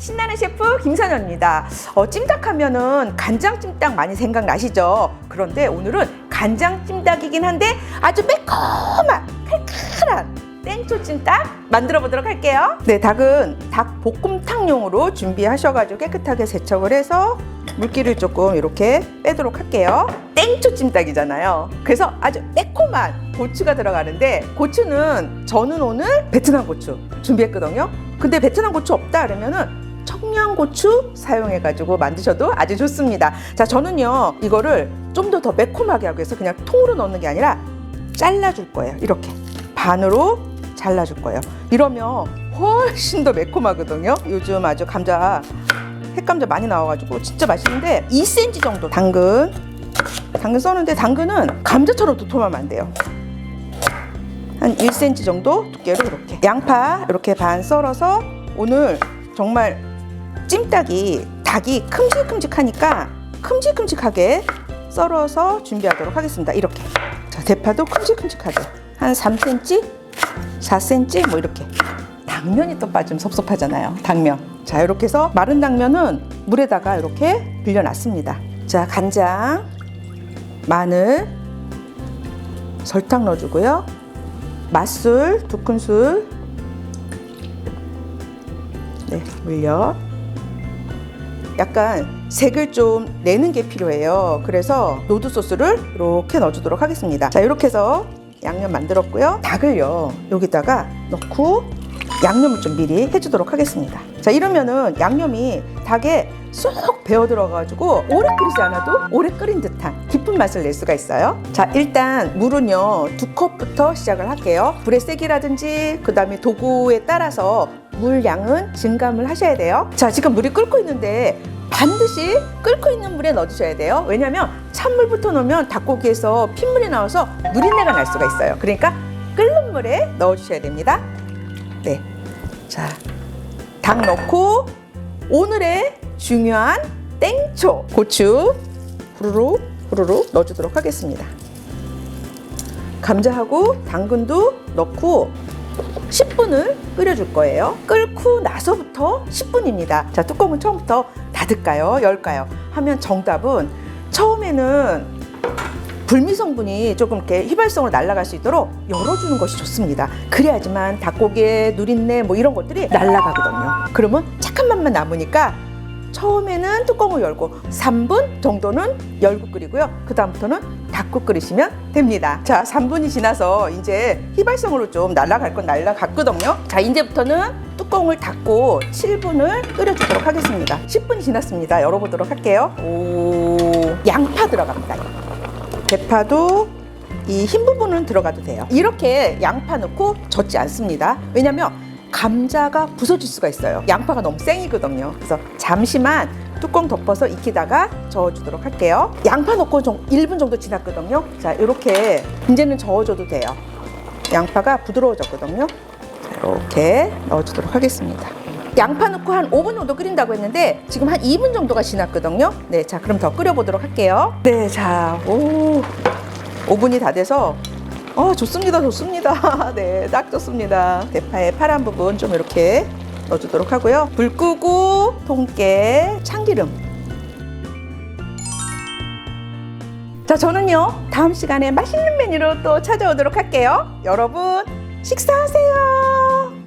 신나는 셰프 김선영입니다. 찜닭하면은 간장찜닭 많이 생각나시죠? 그런데 오늘은 간장찜닭이긴 한데 아주 매콤한 칼칼한 땡초찜닭 만들어 보도록 할게요. 네, 닭은 닭 볶음탕용으로 준비하셔가지고 깨끗하게 세척을 해서 물기를 조금 이렇게 빼도록 할게요. 땡초찜닭이잖아요. 그래서 아주 매콤한 고추가 들어가는데, 고추는 저는 오늘 베트남 고추 준비했거든요. 근데 베트남 고추 없다 그러면은 청양고추 사용해가지고 만드셔도 아주 좋습니다. 자, 저는요 이거를 좀 더 매콤하게 하기 위해서 그냥 통으로 넣는 게 아니라 잘라줄 거예요. 이렇게 반으로 잘라줄 거예요. 이러면 훨씬 더 매콤하거든요. 요즘 아주 감자, 햇감자 많이 나와가지고 진짜 맛있는데 2cm 정도 당근 써는데, 당근은 감자처럼 도톰하면 안 돼요. 한 1cm 정도 두께로 이렇게. 양파 이렇게 반 썰어서, 오늘 정말 찜닭이 닭이 큼직큼직하니까 큼직큼직하게 썰어서 준비하도록 하겠습니다. 이렇게. 자, 대파도 큼직큼직하게 한 3cm, 4cm 뭐 이렇게. 당면이 또 빠지면 섭섭하잖아요. 당면. 자, 이렇게 해서 마른 당면은 물에다가 이렇게 빌려놨습니다. 자, 간장, 마늘, 설탕 넣어주고요. 맛술 2큰술, 네, 물엿. 약간 색을 좀 내는 게 필요해요. 그래서 노드 소스를 이렇게 넣어주도록 하겠습니다. 자, 이렇게 해서 양념 만들었고요. 닭을요 여기다가 넣고 양념을 좀 미리 해주도록 하겠습니다. 자, 이러면은 양념이 닭에 쏙 배어 들어가지고 오래 끓이지 않아도 오래 끓인 듯한 깊은 맛을 낼 수가 있어요. 자, 일단 물은요 2컵부터 시작을 할게요. 불의 세기라든지 그 다음에 도구에 따라서 물 양은 증감을 하셔야 돼요. 자, 지금 물이 끓고 있는데 반드시 끓고 있는 물에 넣어주셔야 돼요. 왜냐면 찬물부터 넣으면 닭고기에서 핏물이 나와서 누린내가 날 수가 있어요. 그러니까 끓는 물에 넣어주셔야 됩니다. 네, 자, 닭 넣고 오늘의 중요한 땡초, 고추 후루룩 후루룩 넣어주도록 하겠습니다. 감자하고 당근도 넣고 10분을 끓여줄 거예요. 끓고 나서부터 10분입니다. 자, 뚜껑은 처음부터 닫을까요? 열까요? 하면 정답은 처음에는 불미 성분이 조금 이렇게 휘발성으로 날아갈 수 있도록 열어주는 것이 좋습니다. 그래야지만 닭고기의 누린내 뭐 이런 것들이 날아가거든요. 그러면 착한 맛만 남으니까 처음에는 뚜껑을 열고 3분 정도는 열고 끓이고요. 그 다음부터는 닫고 끓이시면 됩니다. 자, 3분이 지나서 이제 휘발성으로 좀 날아갈 건 날아갔거든요. 자, 이제부터는 뚜껑을 닫고 7분을 끓여주도록 하겠습니다. 10분이 지났습니다. 열어보도록 할게요. 오, 양파 들어갑니다. 대파도 이 흰 부분은 들어가도 돼요. 이렇게 양파 넣고 젓지 않습니다. 왜냐면 감자가 부서질 수가 있어요. 양파가 너무 생이거든요. 그래서 잠시만 뚜껑 덮어서 익히다가 저어주도록 할게요. 양파 넣고 1분 정도 지났거든요. 자, 이렇게 이제는 저어줘도 돼요. 양파가 부드러워졌거든요. 이렇게 넣어주도록 하겠습니다. 양파 넣고 한 5분 정도 끓인다고 했는데 지금 한 2분 정도가 지났거든요. 네, 자, 그럼 더 끓여보도록 할게요. 네, 자, 5분이 다 돼서 좋습니다, 좋습니다. 네, 딱 좋습니다. 대파의 파란 부분 좀 이렇게 넣어주도록 하고요. 불 끄고 통깨, 참기름. 자, 저는요 다음 시간에 맛있는 메뉴로 또 찾아오도록 할게요. 여러분 식사하세요.